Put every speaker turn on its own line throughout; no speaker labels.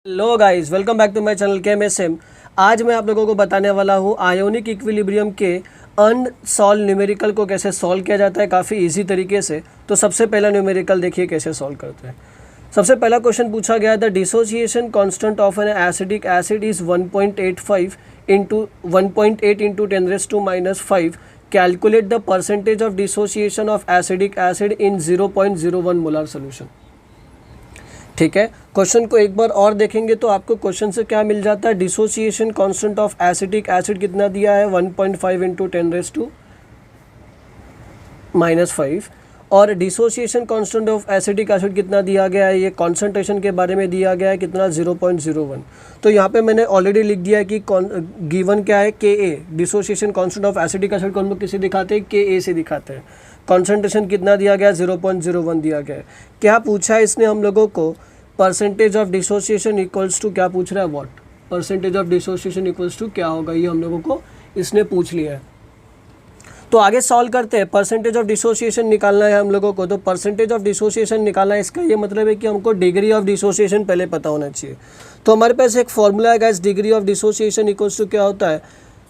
Hello guys, welcome back to my channel KMSM. आज मैं आप लोगों को बताने वाला हूँ आयोनिक इक्विलिब्रियम के अनसॉल्व न्यूमेरिकल को कैसे सॉल्व किया जाता है काफ़ी इजी तरीके से। तो सबसे पहला न्यूमेरिकल देखिए कैसे सॉल्व करते हैं। सबसे पहला क्वेश्चन पूछा गया the dissociation constant of an acidic acid is 1.85 into 1.8 into 10⁻⁻5। Calculate the percentage of dissociation of acidic acid in 0.01 molar solution. ठीक है, क्वेश्चन को एक बार और देखेंगे तो आपको क्वेश्चन से क्या मिल जाता है। Dissociation constant of acetic acid कितना दिया है 1.5 इंटू 10⁻⁻5 और dissociation constant of acetic acid कितना दिया गया है, ये कॉन्सेंट्रेशन के बारे में दिया गया है कितना 0.01। तो यहाँ पे मैंने ऑलरेडी लिख दिया है कि गिवन क्या है Ka। Dissociation constant of acetic acid को हम लोग किसे दिखाते हैं, Ka से दिखाते हैं। कॉन्सेंट्रेशन कितना दिया गया 0.01 दिया गया है। क्या पूछा है इसने हम लोगों को, percentage of dissociation equals to क्या पूछ रहा है, what. Percentage of dissociation equals to क्या होगा, ये हम लोगों को इसने पूछ लिया है। तो आगे सॉल्व करते हैं। परसेंटेज ऑफ डिसोसिएशन निकालना है हम लोगों को, तो परसेंटेज ऑफ डिसोसिएशन निकालना है, इसका ये मतलब है कि हमको डिग्री ऑफ डिसोसिएशन पहले पता होना चाहिए। तो हमारे पास एक फॉर्मूला है guys, degree of dissociation equals to क्या होता है,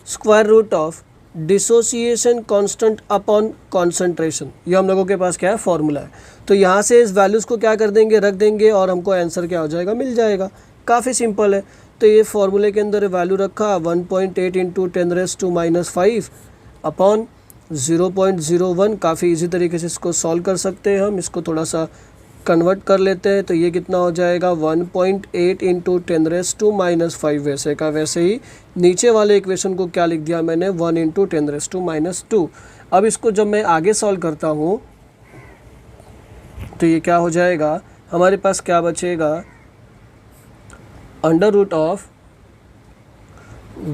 square root of dissociation constant upon concentration. ये हम लोगों के पास क्या है, फॉर्मूला है। तो यहाँ से इस वैल्यूज़ को क्या कर देंगे, रख देंगे और हमको आंसर क्या हो जाएगा, मिल जाएगा। काफ़ी सिंपल है। तो ये फॉर्मूले के अंदर वैल्यू रखा 1.8 इंटू 10⁻⁻5 अपॉन 0.01। काफ़ी इजी तरीके से इसको सॉल्व कर सकते हैं हम। इसको थोड़ा सा कन्वर्ट कर लेते हैं तो ये कितना हो जाएगा 1.8 इंटू 10⁻⁻5। वैसे का वैसे ही नीचे वाले इक्वेशन को क्या लिख दिया मैंने, 1 इंटू 10⁻²। अब इसको जब मैं आगे सॉल्व करता हूँ तो ये क्या हो जाएगा, हमारे पास क्या बचेगा, अंडर रूट ऑफ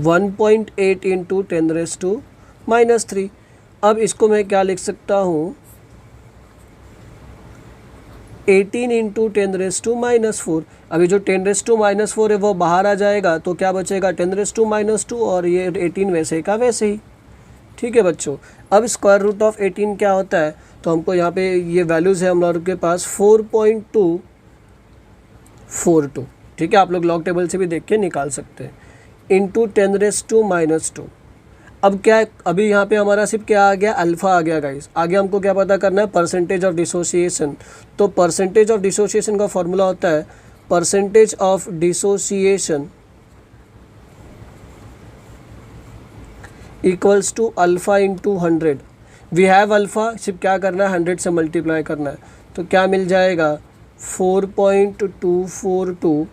1.8 इंटू 10⁻³ अब इसको मैं क्या लिख सकता हूँ, 18 इंटू 10⁻⁻4। अभी जो 10⁻⁻4 है वो बाहर आ जाएगा तो क्या बचेगा 10⁻² और ये 18 वैसे का वैसे ही। ठीक है बच्चों। अब स्क्वायर रूट ऑफ 18 क्या होता है, तो हमको यहाँ पे ये वैल्यूज़ है हम लोग के पास 4.242। ठीक है, आप लोग लॉग टेबल से भी देख के निकाल सकते हैं, इंटू 10⁻²। अब क्या है, अभी यहाँ पे हमारा सिर्फ क्या आ गया, अल्फ़ा आ गया गाइस। आगे हमको क्या पता करना है, परसेंटेज ऑफ डिसोसिएशन। तो परसेंटेज ऑफ डिसोसिएशन का फॉर्मूला होता है percentage of dissociation equals to alpha into 100। We have alpha, सिर्फ क्या करना है 100 से मल्टीप्लाई करना है। तो क्या मिल जाएगा 4.242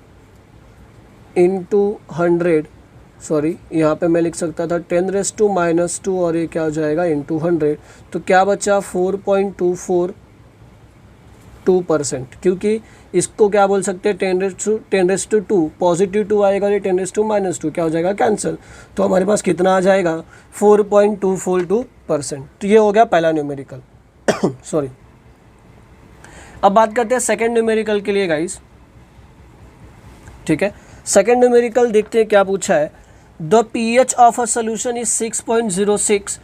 इंटू 100। सॉरी, यहाँ पे मैं लिख सकता था 10⁻² और ये क्या हो जाएगा इंटू 100। तो क्या बचा 4.242%, क्योंकि इसको क्या बोल सकते हैं 10⁻²। पॉजिटिव 2 आएगा, ये 10⁻² क्या हो जाएगा, कैंसिल। तो हमारे पास कितना आ जाएगा 4.242%। तो ये हो गया पहला न्यूमेरिकल। सॉरी। अब बात करते हैं सेकेंड न्यूमेरिकल के लिए गाइस। ठीक है, सेकेंड न्यूमेरिकल देखते हैं क्या पूछा है। The pH of a solution is 6.06।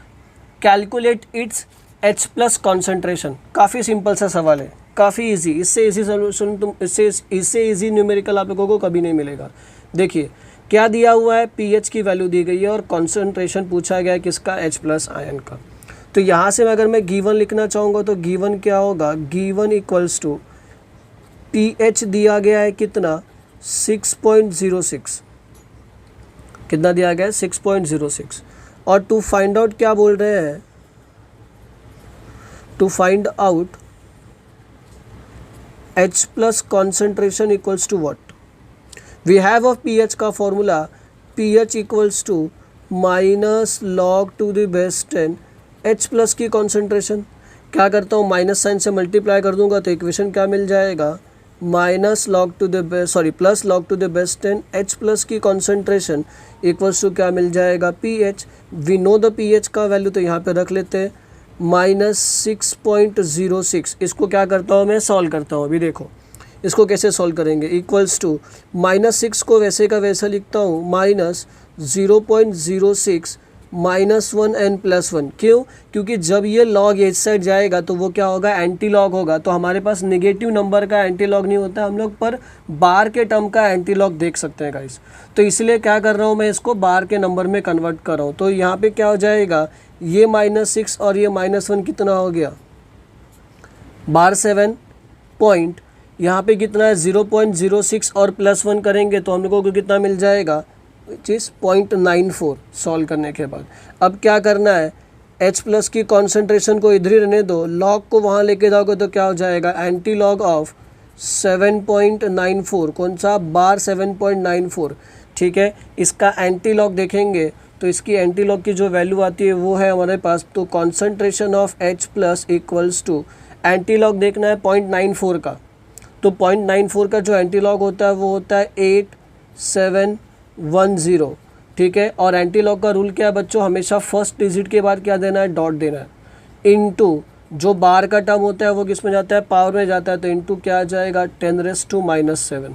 Calculate its H+ concentration. काफ़ी सिंपल सा सवाल है, काफ़ी इजी। इससे इजी सोल्यूशन तुम इससे इजी न्यूमेरिकल आप लोगों को कभी नहीं मिलेगा। देखिए क्या दिया हुआ है, pH की वैल्यू दी गई है और कॉन्सेंट्रेशन पूछा गया है किसका, H+ आयन का। तो यहाँ से अगर मैं गिवन लिखना चाहूँगा तो गिवन क्या होगा, गिवन इक्वल्स टू pH दिया गया है कितना 6.06। कितना दिया गया है 6.06। और टू फाइंड आउट क्या बोल रहे हैं, to find out H+ concentration equals to what. We have of pH का formula pH equals to -log⁻10 H+ की कॉन्सेंट्रेशन। क्या करता हूँ, माइनस साइन से मल्टीप्लाई कर दूंगा तो इक्वेशन क्या मिल जाएगा, +log⁻10 H+ की कॉन्सेंट्रेशन इक्वल्स टू क्या मिल जाएगा pH। We know the pH का वैल्यू, तो यहाँ पे रख लेते हैं -6.06। इसको क्या करता हूँ मैं, सॉल्व करता हूँ। अभी देखो इसको कैसे सॉल्व करेंगे, इक्वल्स टू -6 को वैसे का वैसा लिखता हूँ, -0.06 -1 एन +1। क्यों? क्योंकि जब ये लॉग इस साइड जाएगा तो वो क्या होगा, एंटी लॉग होगा। तो हमारे पास नेगेटिव नंबर का एंटी लॉग नहीं होता हम लोग, पर बार के टर्म का एंटी लॉग देख सकते हैं गाइस। तो इसलिए क्या कर रहा हूँ मैं, इसको बार के नंबर में कन्वर्ट कर रहा हूँ। तो यहाँ पे क्या हो जाएगा, ये -6 और ये -1 कितना हो गया, बार 7 पॉइंट, यहाँ पे कितना है 0.06 और +1 करेंगे तो हम लोगों को कितना मिल जाएगा, विच इज़ 0.94 सॉल्व करने के बाद। अब क्या करना है, H+ की कॉन्सेंट्रेशन को इधर ही रहने दो, लॉग को वहाँ लेके जाओगे तो क्या हो जाएगा, एंटी लॉग ऑफ 7.94, कौन सा, बार 7.94। ठीक है, इसका एंटी लॉग देखेंगे तो इसकी एंटी लॉग की जो वैल्यू आती है वो है हमारे पास, तो concentration of H+ equals to, anti log देखना है 0.94 का, तो 0.94 का जो एंटी लॉग होता है वो होता है 8710। ठीक है, और एंटी लॉग का रूल क्या है बच्चों, हमेशा फर्स्ट डिजिट के बाद क्या देना है, डॉट देना है, इनटू जो बार का टर्म होता है वो किस में जाता है, पावर में जाता है, तो इनटू क्या आ जाएगा, 10⁻⁻⁷।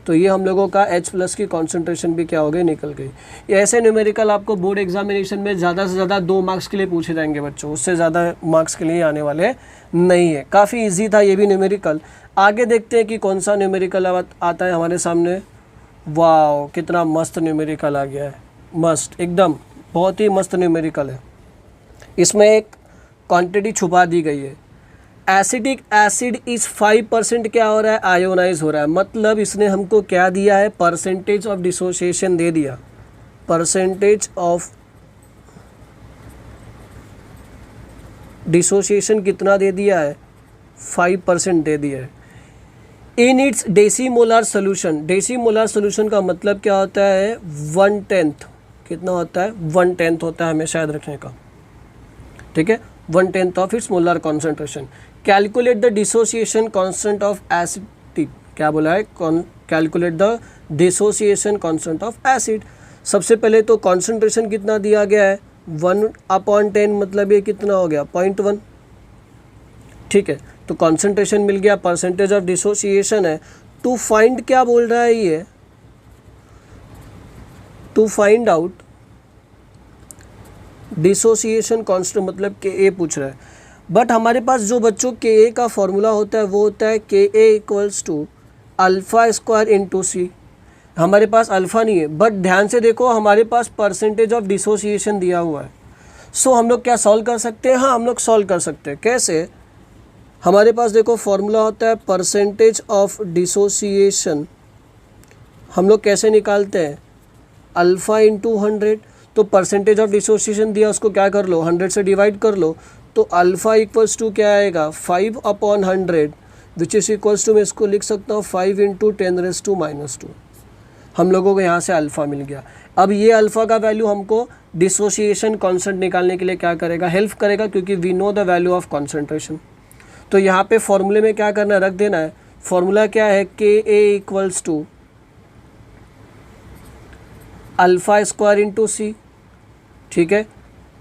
तो ये हम लोगों का H+ की कॉन्सेंट्रेशन भी क्या हो गई, निकल गई। ये ऐसे न्यूमेरिकल आपको बोर्ड एग्जामिनेशन में ज़्यादा से ज़्यादा 2 मार्क्स के लिए पूछे जाएंगे बच्चों, उससे ज़्यादा मार्क्स के लिए आने वाले नहीं है। काफ़ी इजी था ये भी न्यूमेरिकल। आगे देखते हैं कि कौन सा न्यूमेरिकल आता है हमारे सामने। वाह, कितना मस्त न्यूमेरिकल आ गया है, मस्त एकदम, बहुत ही मस्त न्यूमेरिकल है। इसमें एक क्वांटिटी छुपा दी गई है, एसिडिक एसिड इस 5% क्या हो रहा है, आयोनाइज हो रहा है। मतलब इसने हमको क्या दिया है, परसेंटेज ऑफ डिसोसिएशन दे दिया, परसेंटेज ऑफ डिसोसिएशन कितना दे दिया है, 5% दे दिया है। इन इट्स डेसीमोलर सोल्यूशन, डेसीमोलर सोल्यूशन का मतलब क्या होता है, 1/10, कितना होता है, 1/10 होता है, हमेशा याद रखने का। ठीक है, 1/10 of its molar concentration. Calculate the dissociation constant of acid, क्या बोला है, calculate the dissociation constant of acid. सबसे पहले तो कॉन्सेंट्रेशन कितना दिया गया है, 1/10, मतलब ये कितना हो गया, 0.1। ठीक है, तो कॉन्सेंट्रेशन मिल गया, परसेंटेज ऑफ डिसोसिएशन है। टू फाइंड क्या बोल रहा है ये, to find out dissociation constant, मतलब Ka पूछ रहा है। बट हमारे पास जो बच्चों Ka का फॉर्मूला होता है वो होता है Ka इक्वल्स टू α² × C। हमारे पास अल्फ़ा नहीं है, बट ध्यान से देखो हमारे पास परसेंटेज ऑफ डिसोसिएशन दिया हुआ है। सो हम लोग क्या सॉल्व कर सकते हैं, हाँ हम लोग सॉल्व कर सकते हैं। कैसे, हमारे पास देखो फॉर्मूला होता है परसेंटेज ऑफ डिसोसिएशन, हम लोग कैसे निकालते हैं, α × 100। तो परसेंटेज ऑफ डिसोसिएशन दिया, उसको क्या कर लो, 100 से डिवाइड कर लो, तो अल्फ़ा इक्वल्स टू क्या आएगा, 5/100, विच इज़ इक्वल्स टू, मैं इसको लिख सकता हूँ 5 × 10⁻²। हम लोगों को यहाँ से अल्फ़ा मिल गया। अब ये अल्फ़ा का वैल्यू हमको डिसोसिएशन कांस्टेंट निकालने के लिए क्या करेगा, हेल्प करेगा, क्योंकि we know the value of concentration. तो यहाँ पे फॉर्मूले में क्या करना है, रख देना है। फॉर्मूला क्या है, Ka इक्वल्स टू α² × C। ठीक है,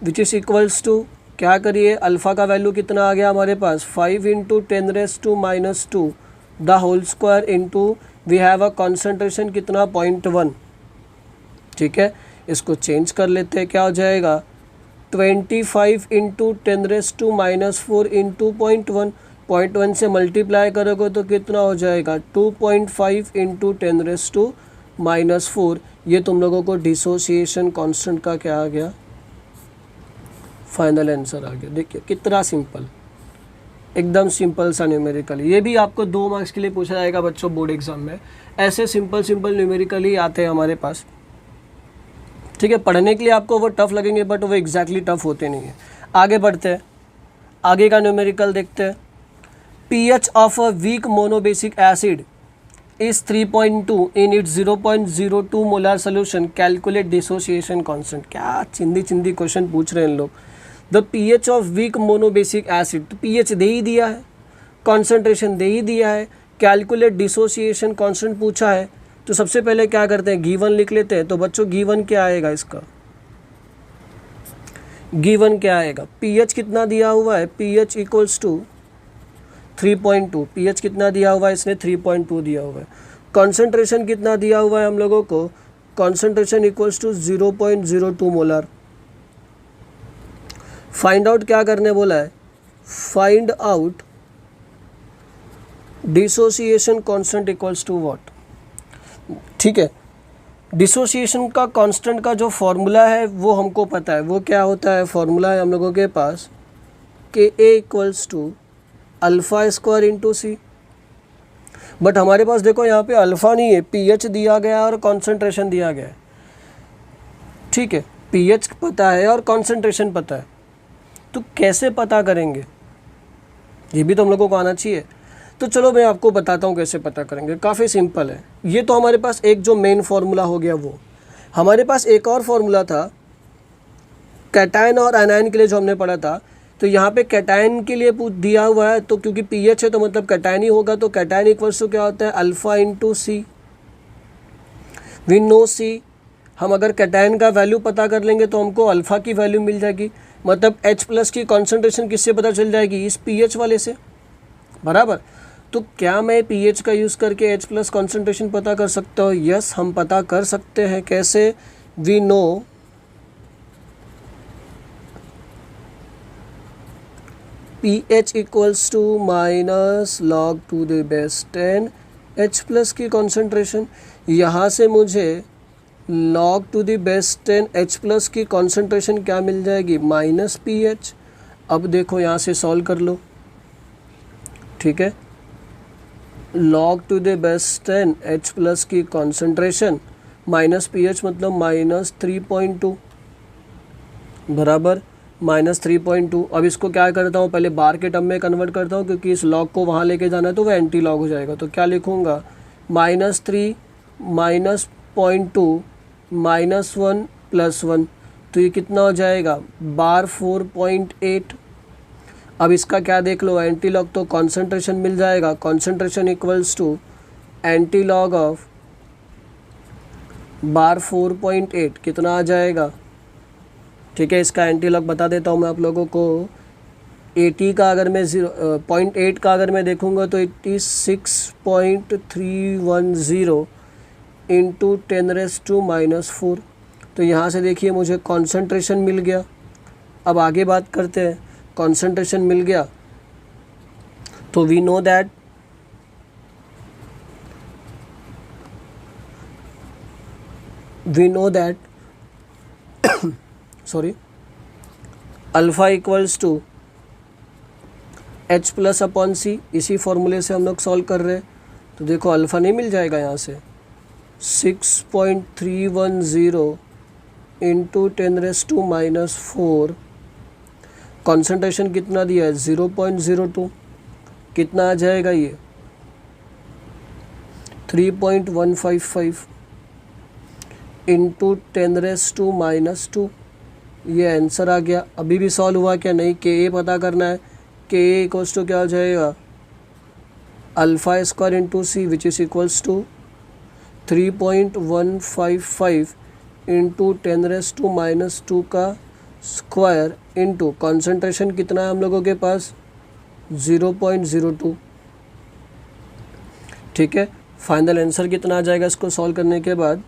विच इज़ इक्वल्स टू, क्या करिए, अल्फ़ा का वैल्यू कितना आ गया हमारे पास, 5 × 10⁻², the whole square into we have a concentration कितना, 0.1। ठीक है, इसको चेंज कर लेते हैं, क्या हो जाएगा, 25 × 10⁻⁻4 इंटू 0.1, 0.1 से मल्टीप्लाई करोगे तो कितना हो जाएगा, 2.5 × 10⁻⁻4। ये तुम लोगों को डिसोसिएशन कांस्टेंट का क्या आ गया, फाइनल आंसर आ गया। देखिए कितना सिंपल, एकदम सिंपल सा न्यूमेरिकल। ये भी आपको 2 मार्क्स के लिए पूछा जाएगा बच्चों बोर्ड एग्जाम में। ऐसे सिंपल न्यूमेरिकल ही आते हैं हमारे पास। ठीक है, पढ़ने के लिए आपको वो टफ़ लगेंगे, बट वो एग्जैक्टली टफ़ होते नहीं हैं। आगे बढ़ते हैं, आगे का न्यूमेरिकल देखते हैं। pH of a weak monobasic acid is 3.2 in its 0.02 molar solution, calculate dissociation constant. क्या चिंदी क्वेश्चन पूछ रहे हैं लोग। The pH of weak monobasic acid, तो pH दे ही दिया है, कॉन्सेंट्रेशन दे ही दिया है, कैलकुलेट डिसोसिएशन कांस्टेंट पूछा है। तो सबसे पहले क्या करते हैं, गिवन लिख लेते हैं। तो बच्चों गिवन क्या आएगा, इसका गिवन क्या आएगा, pH कितना दिया हुआ है, pH इक्वल्स टू 3.2, pH कितना दिया हुआ है इसने, 3.2 दिया हुआ है। कॉन्सेंट्रेशन कितना दिया हुआ है हम लोगों को, concentration equals to 0.02 molar. Find out क्या करने बोला है, find out dissociation constant equals to what. ठीक है, डिसोसिएशन का कांस्टेंट का जो फॉर्मूला है वो हमको पता है, वो क्या होता है, फॉर्मूला है हम लोगों के पास K a equals to alpha square into C. But हमारे पास देखो यहाँ पे अल्फ़ा नहीं है, पीएच दिया गया और कॉन्सेंट्रेशन दिया गया है। ठीक है, पीएच पता है और कॉन्सेंट्रेशन पता है, तो कैसे पता करेंगे, ये भी तो हम लोगों को आना चाहिए। तो चलो मैं आपको बताता हूँ कैसे पता करेंगे। काफ़ी सिंपल है। ये तो हमारे पास एक जो मेन फार्मूला हो गया, वो हमारे पास एक और फार्मूला था कैटायन और एनायन के लिए जो हमने पढ़ा था। तो यहाँ पे कैटायन के लिए दिया हुआ है, तो क्योंकि पीएच है तो मतलब कैटायन ही होगा। तो कैटायन इक्वल्स टू क्या होता है, alpha into C. We know C, हम अगर कैटायन का वैल्यू पता कर लेंगे तो हमको अल्फ़ा की वैल्यू मिल जाएगी। मतलब H प्लस की कॉन्सेंट्रेशन किससे पता चल जाएगी, इस पीएच वाले से, बराबर। तो क्या मैं पीएच का यूज़ करके H प्लस कॉन्सेंट्रेशन पता कर सकता हूँ? यस, हम पता कर सकते हैं। कैसे, we know pH equals to minus log to the base 10 H plus की कॉन्सेंट्रेशन। यहाँ से मुझे log to the base 10 H plus की कॉन्सेंट्रेशन क्या मिल जाएगी, माइनस pH। अब देखो यहाँ से सॉल्व कर लो। ठीक है, log to the base 10 H plus की कॉन्सेंट्रेशन माइनस pH मतलब माइनस 3.2 बराबर माइनस 3.2। अब इसको क्या करता हूँ, पहले बार के टर्म में कन्वर्ट करता हूँ, क्योंकि इस लॉग को वहाँ लेके जाना है तो वह एंटी लॉग हो जाएगा। तो क्या लिखूँगा, माइनस 3 माइनस 0.2 माइनस 1 प्लस 1, तो ये कितना हो जाएगा, बार 4.8। अब इसका क्या देख लो, एंटी लॉग, तो कॉन्सेंट्रेशन मिल जाएगा। Concentration equals to anti log of bar 4.8 कितना आ जाएगा। ठीक है, इसका एंटी लॉग बता देता हूँ मैं आप लोगों को। 80 का अगर मैं 0.8 का अगर मैं देखूँगा तो 86.310 इंटू 10⁻⁻⁴। तो यहाँ से देखिए मुझे कॉन्सेंट्रेशन मिल गया। अब आगे बात करते हैं, कॉन्सेंट्रेशन मिल गया तो we know that sorry alpha equals to H plus upon C. इसी फॉर्मूले से हम लोग सॉल्व कर रहे हैं। तो देखो अल्फ़ा नहीं मिल जाएगा यहाँ से, 6.310 इंटू 10⁻⁻⁴। कॉन्सेंट्रेशन कितना दिया है, 0.02। कितना आ जाएगा ये, 3.155 इंटू 10⁻⁻²। ये आंसर आ गया। अभी भी सॉल्व हुआ क्या, नहीं, के ए पता करना है। के ए इक्वल्स टू क्या हो जाएगा, alpha square into C which is equals to 3.155 into 10⁻⁻² का स्क्वायर इंटू कॉन्सेंट्रेशन कितना है हम लोगों के पास, 0.02। ठीक है, फाइनल आंसर कितना आ जाएगा इसको सॉल्व करने के बाद,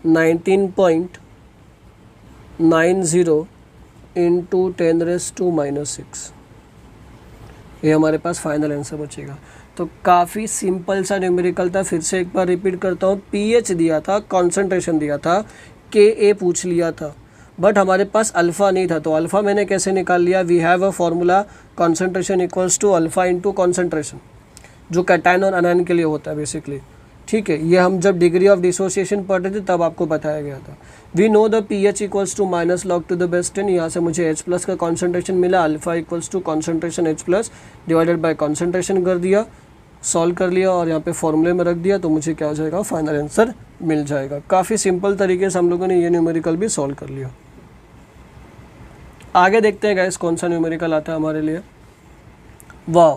19.90 इंटू 10⁻⁻⁶। ये हमारे पास फाइनल आंसर बचेगा। तो काफ़ी सिंपल सा न्यूमेरिकल था। फिर से एक बार रिपीट करता हूँ, पीएच दिया था, कॉन्सेंट्रेशन दिया था, के ए पूछ लिया था, बट हमारे पास अल्फ़ा नहीं था। तो अल्फ़ा मैंने कैसे निकाल लिया, we have a formula concentration equals to alpha into concentration, जो कैटायन और अनायन के लिए होता है बेसिकली। ठीक है, ये हम जब डिग्री ऑफ डिसोसिएशन पढ़ रहे थे तब आपको बताया गया था। We know the pH equals to minus log to the base 10। यहाँ से मुझे H प्लस का कॉन्सेंट्रेशन मिला, alpha equals to concentration H plus divided by concentration कर दिया, सॉल्व कर लिया और यहाँ पे फॉर्मूले में रख दिया, तो मुझे क्या हो जाएगा, फाइनल आंसर मिल जाएगा। काफ़ी सिंपल तरीके से हम लोगों ने ये न्यूमेरिकल भी सॉल्व कर लिया। आगे देखते हैं गाइस कौन सा न्यूमेरिकल आता है हमारे लिए। वाह,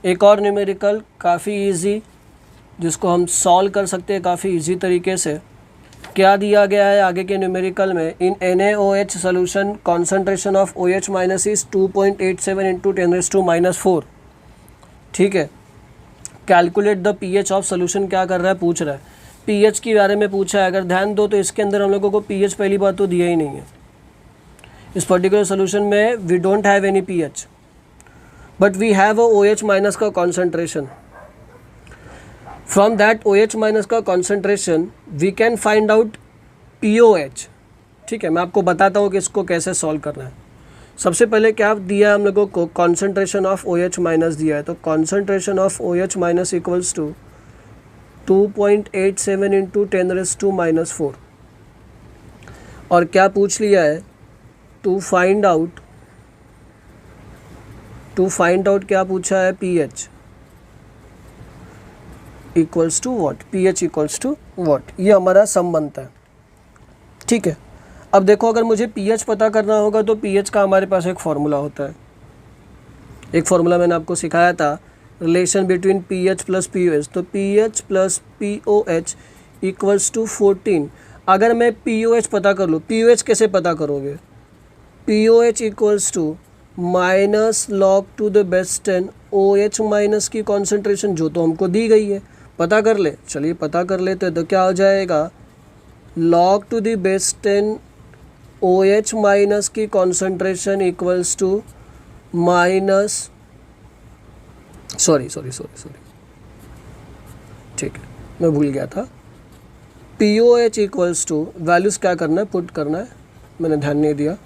एक और न्यूमेरिकल काफ़ी इजी, जिसको हम सॉल्व कर सकते हैं काफ़ी इजी तरीके से। क्या दिया गया है आगे के न्यूमेरिकल में, इन NaOH solution concentration of OH minus is 2.87 into 10⁻⁻⁴। ठीक है, calculate the pH of solution. क्या कर रहा है, पूछ रहा है पीएच के बारे में पूछा है। अगर ध्यान दो तो इसके अंदर हम लोगों को पीएच पहली बात तो दिया ही नहीं है। इस पर्टिकुलर सोल्यूशन में we don't have any pH, but we have a OH minus का concentration. From that OH minus का concentration we can find out POH. ठीक है, मैं आपको बताता हूँ कि इसको कैसे सॉल्व करना है. सबसे पहले क्या दिया है हम लोगों को, कॉन्सेंट्रेशन ऑफ OH माइनस दिया है. तो concentration of OH minus equals to 2.87 into 10⁻⁻⁴. और क्या पूछ लिया है, टू फाइंड आउट क्या पूछा है, pH equals to what, pH equals to what. ये हमारा सम बनता है. ठीक है, अब देखो अगर मुझे pH पता करना होगा तो pH का हमारे पास एक फार्मूला होता है. एक फार्मूला मैंने आपको सिखाया था, relation between pH plus POH. तो pH plus POH equals to 14. अगर मैं POH पता कर लूँ, POH कैसे पता करोगे, POH equals to minus log to the base 10 OH minus की कॉन्सेंट्रेशन जो तो हमको दी गई है. पता कर ले, चलिए पता कर लेते हैं. तो क्या हो जाएगा, log to the base 10 OH minus की concentration equals to minus sorry ठीक है, मैं भूल गया था. POH इक्वल्स टू वैल्यूज़ क्या करना है, पुट करना है, मैंने ध्यान नहीं दिया.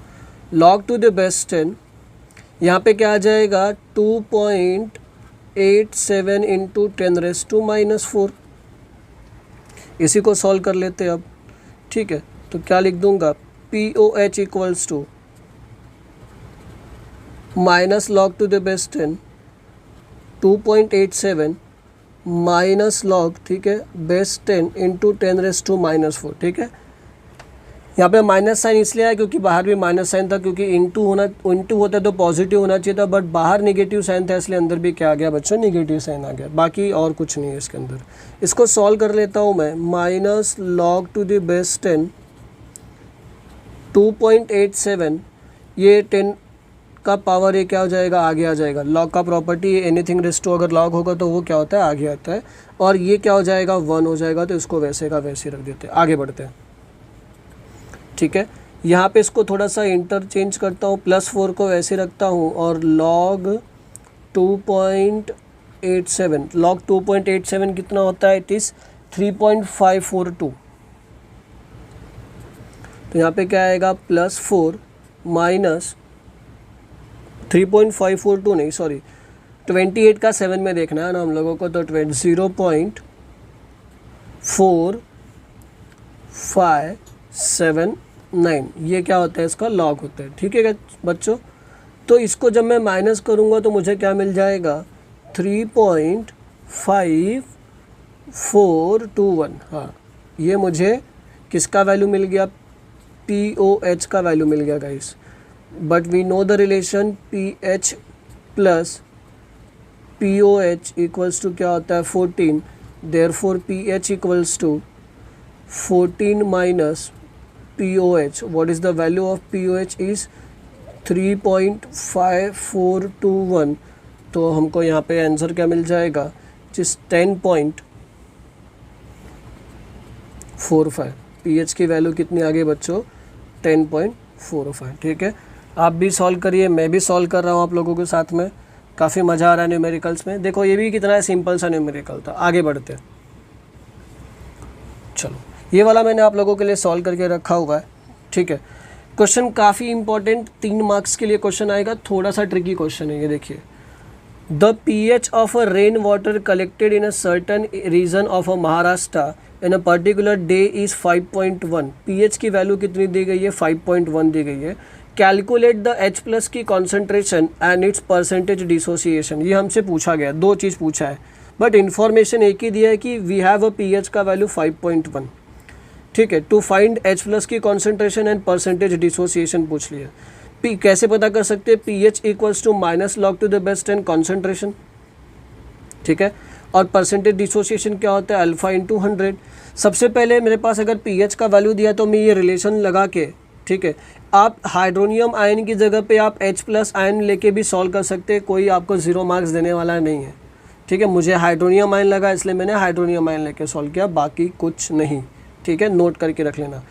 log टू द बेस 10 यहाँ पे क्या आ जाएगा, 2.87 इंटू 10⁻⁻⁴. इसी को सॉल्व कर लेते हैं अब. ठीक है, तो क्या लिख दूंगा, POH equals to minus log to the base 10 2.87 minus log, ठीक है, बेस 10 इंटू 10⁻⁻⁴. ठीक है, यहाँ पे माइनस साइन इसलिए आया क्योंकि बाहर भी माइनस साइन था, क्योंकि इंटू होता तो पॉजिटिव होना चाहिए था, बट बाहर नेगेटिव साइन था, इसलिए अंदर भी क्या आ गया बच्चों, नेगेटिव साइन आ गया. बाकी और कुछ नहीं है इसके अंदर. इसको सॉल्व कर लेता हूँ मैं. Minus log to the base 10 2.87, ये 10 का पावर ये क्या हो जाएगा, आगे आ जाएगा. लॉग का प्रॉपर्टी एनीथिंग रेस्ट टू अगर लॉग होगा तो वो क्या होता है, आगे आता है. और ये क्या हो जाएगा, 1 हो जाएगा. तो इसको वैसे का वैसे रख देते हैं, आगे बढ़ते हैं. ठीक है, यहाँ पे इसको थोड़ा सा इंटरचेंज करता हूँ, +4 को वैसे रखता हूँ और log 2.87, log 2.87 कितना होता है, इट इज़ 3.542. तो यहाँ पे क्या आएगा, +4 माइनस 3.542 नहीं, सॉरी 28 का 7 में देखना है ना हम लोगों को. तो 0.4579 ये क्या होता है, इसका लॉग होता है. ठीक है बच्चों, तो इसको जब मैं माइनस करूँगा तो मुझे क्या मिल जाएगा, 3.5421. हाँ, ये मुझे किसका वैल्यू मिल गया, POH का वैल्यू मिल गया guys. But we know the relation pH plus POH equals to क्या होता है, 14. Therefore pH equals to 14 minus POH. What is the value of POH is 3.5421. तो हमको यहाँ पे आंसर क्या मिल जाएगा, जिस 10.45. pH की वैल्यू कितनी आ गई बच्चों, 10.45. ठीक है, आप भी सॉल्व करिए, मैं भी सॉल्व कर रहा हूँ आप लोगों के साथ में. काफ़ी मज़ा आ रहा है न्यूमेरिकल्स में. देखो ये भी कितना सिंपल सा न्यूमेरिकल था. आगे बढ़ते हैं. चलो, ये वाला मैंने आप लोगों के लिए सॉल्व करके रखा हुआ है. ठीक है, क्वेश्चन काफ़ी इंपॉर्टेंट, 3 मार्क्स के लिए क्वेश्चन आएगा. थोड़ा सा ट्रिकी क्वेश्चन है ये. देखिए, the pH of a rain water collected in a certain region of a Maharashtra in a particular day is 5.1. pH की वैल्यू कितनी दी गई है, 5.1 दी गई है. कैलकुलेट द H+ की concentration and its percentage dissociation. ये हमसे पूछा गया, 2 चीज़ पूछा है, बट इन्फॉर्मेशन एक ही दिया है कि वी हैव अ pH का वैल्यू 5.1. ठीक है, टू फाइंड H+ की कॉन्सेंट्रेशन एंड परसेंटेज डिसोसिएशन पूछ लिया. कैसे पता कर सकते हैं, pH equals to minus log to the base 10 concentration. ठीक है, और परसेंटेज डिसोसिएशन क्या होता है, अल्फा इंटू 100. सबसे पहले मेरे पास अगर pH का वैल्यू दिया तो मैं ये रिलेशन लगा के, ठीक है, आप हाइड्रोनियम आयन की जगह पे आप H+ आयन लेके भी सॉल्व कर सकते हैं. कोई आपको 0 मार्क्स देने वाला नहीं है. ठीक है, मुझे हाइड्रोनियम आयन लगा इसलिए मैंने हाइड्रोनियम आयन लेके सॉल्व किया, बाकी कुछ नहीं. ठीक है, नोट करके रख लेना.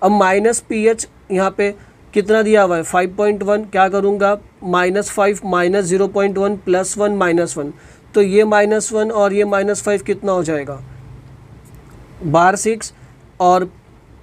अब माइनस pH यहाँ पे कितना दिया हुआ है 5.1, क्या करूँगा -5 -0.1 +1 -1, तो ये -1 और ये -5 कितना हो जाएगा बार 6, और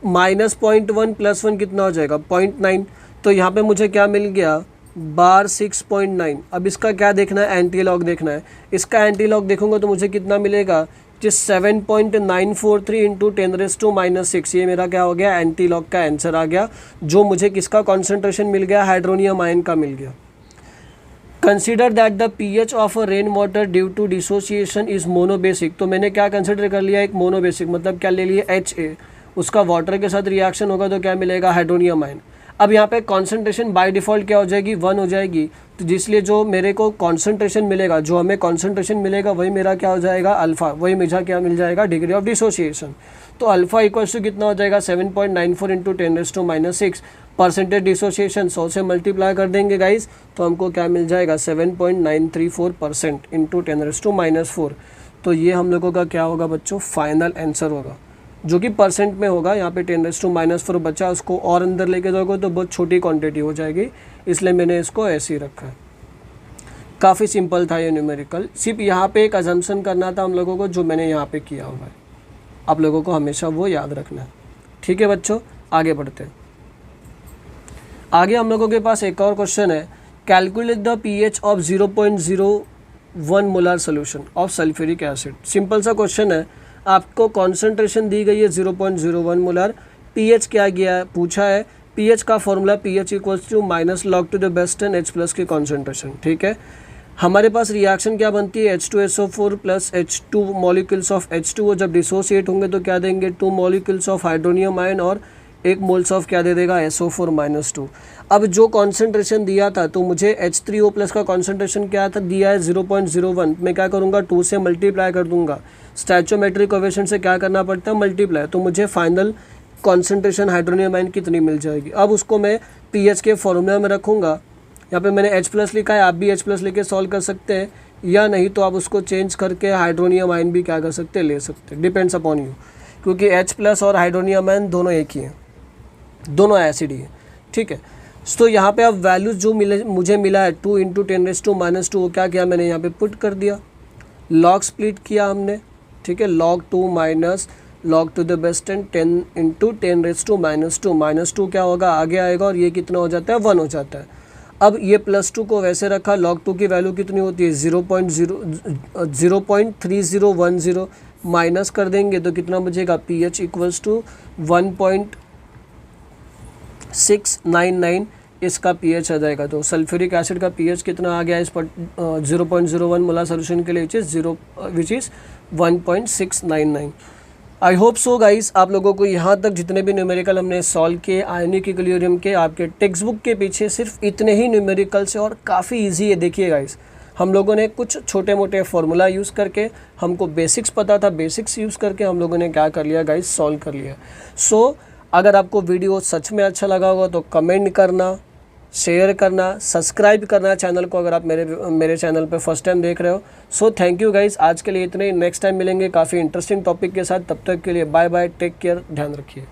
-0.1 +1 कितना हो जाएगा 0.9, तो यहाँ पे मुझे क्या मिल गया बार 6.9। अब इसका क्या देखना है, एंटी लॉग देखना है। इसका एंटी लॉग देखूंगा तो मुझे कितना मिलेगा, जिस 7.943 इंटू 10⁻⁻6, ये मेरा क्या हो गया एंटी लॉग का आंसर आ गया, जो मुझे किसका कॉन्सेंट्रेशन मिल गया, हाइड्रोनियम आयन का मिल गया। Consider that the pH of a rain water due to dissociation is monobasic, तो मैंने क्या कंसिडर कर लिया, एक मोनोबेसिक, मतलब क्या ले लिया HA, उसका वाटर के साथ रिएक्शन होगा तो क्या मिलेगा हाइड्रोनियम आयन। अब यहाँ पे कॉन्सेंट्रेशन बाय डिफ़ॉल्ट क्या हो जाएगी 1 हो जाएगी, तो जिसलिए जो मेरे को कॉन्सेंट्रेशन मिलेगा, जो हमें कॉन्सेंट्रेशन मिलेगा वही मेरा क्या हो जाएगा अल्फ़ा, वही मुझे क्या मिल जाएगा डिग्री ऑफ डिसोसिएशन। तो अल्फ़ा इक्वल्स टू कितना हो जाएगा 7.94 इंटू 10⁻⁶, परसेंटेज डिसोसिएशन 100 से मल्टीप्लाई कर देंगे गाइज, तो हमको क्या मिल जाएगा 7.934% इंटू 10⁻⁴। तो ये हम लोगों का क्या होगा बच्चों फाइनल आंसर होगा, जो कि परसेंट में होगा। यहाँ पे 10⁻⁴ बचा, उसको और अंदर लेके जाओगे तो बहुत छोटी क्वांटिटी हो जाएगी, इसलिए मैंने इसको ऐसे ही रखा है। काफ़ी सिंपल था ये न्यूमेरिकल, सिर्फ यहाँ पे एक अजम्पशन करना था हम लोगों को, जो मैंने यहाँ पे किया हुआ है, आप लोगों को हमेशा वो याद रखना है। ठीक है बच्चों, आगे बढ़ते हैं। आगे हम लोगों के पास एक और क्वेश्चन है, calculate the pH of 0.01 molar solution of sulphuric acid. Simple सा क्वेश्चन है, आपको कॉन्सेंट्रेशन दी गई है 0.01 मोलर, pH क्या गया है पूछा है, pH का formula pH equals to -log to the base 10 H+ की कॉन्सेंट्रेशन। ठीक है, हमारे पास रिएक्शन क्या बनती है H2SO4 plus H2 molecules of H2O, जब डिसोसिएट होंगे तो क्या देंगे 2 मॉलिक्यूल्स ऑफ हाइड्रोनियम आयन और 1 मोल्स ऑफ क्या दे देगा SO4-2। अब जो कॉन्सेंट्रेशन दिया था, तो मुझे H3O+ का कॉन्सेंट्रेशन क्या था दिया है 0.01, मैं क्या करूँगा 2 से मल्टीप्लाई कर दूंगा, स्टैचोमेट्रिक कोएफिशिएंट से क्या करना पड़ता है मल्टीप्लाई, तो मुझे फाइनल कॉन्सेंट्रेशन हाइड्रोनियम आयन कितनी मिल जाएगी। अब उसको मैं pH के फॉर्मूला में रखूँगा, यहाँ पे मैंने H+ लिखा है, आप भी H+ लेके सॉल्व कर सकते हैं, या नहीं तो आप उसको चेंज करके हाइड्रोनियम आयन भी क्या कर सकते हैं ले सकते हैं, डिपेंड्स अपॉन यू, क्योंकि H+ और हाइड्रोनियम आयन दोनों एक ही हैं, दोनों एसिड ही है। ठीक है, तो यहाँ पे अब वैल्यूज जो मुझे मिला है 2 इंटू 10⁻⁻², वो क्या किया मैंने यहाँ पे पुट कर दिया, लॉग स्प्लिट किया हमने। ठीक है, log 2 minus log to the base 10 into 10⁻⁻² -2 क्या होगा आगे आएगा, और ये कितना हो जाता है 1 हो जाता है। अब ये +2 को वैसे रखा, log 2 की वैल्यू कितनी होती है 0.3010, माइनस कर देंगे तो कितना बचेगा pH इक्वल्स टू 1.699 इसका pH आ जाएगा। तो सल्फ्यूरिक एसिड का pH कितना आ गया इस पर 0.01 मोलर सोल्यूशन के लिए, which is 1.699। I hope so guys, आप लोगों को यहाँ तक जितने भी न्यूमेरिकल हमने सॉल्व किए आयनिक इक्विलिब्रियम के, आपके टेक्स्ट बुक के पीछे सिर्फ इतने ही न्यूमेरिकल्स है और काफ़ी इजी है। देखिए गाइस, हम लोगों ने कुछ छोटे मोटे फार्मूला यूज़ करके, हमको बेसिक्स पता था, बेसिक्स यूज़ करके हम लोगों ने क्या कर लिया गाइस, सॉल्व कर लिया। सो अगर आपको वीडियो सच में अच्छा लगा होगा तो कमेंट करना, शेयर करना, सब्सक्राइब करना चैनल को, अगर आप मेरे चैनल पे फर्स्ट टाइम देख रहे हो। सो थैंक यू गाइस, आज के लिए इतने ही, नेक्स्ट टाइम मिलेंगे काफ़ी इंटरेस्टिंग टॉपिक के साथ, तब तक के लिए बाय बाय, टेक केयर, ध्यान रखिए।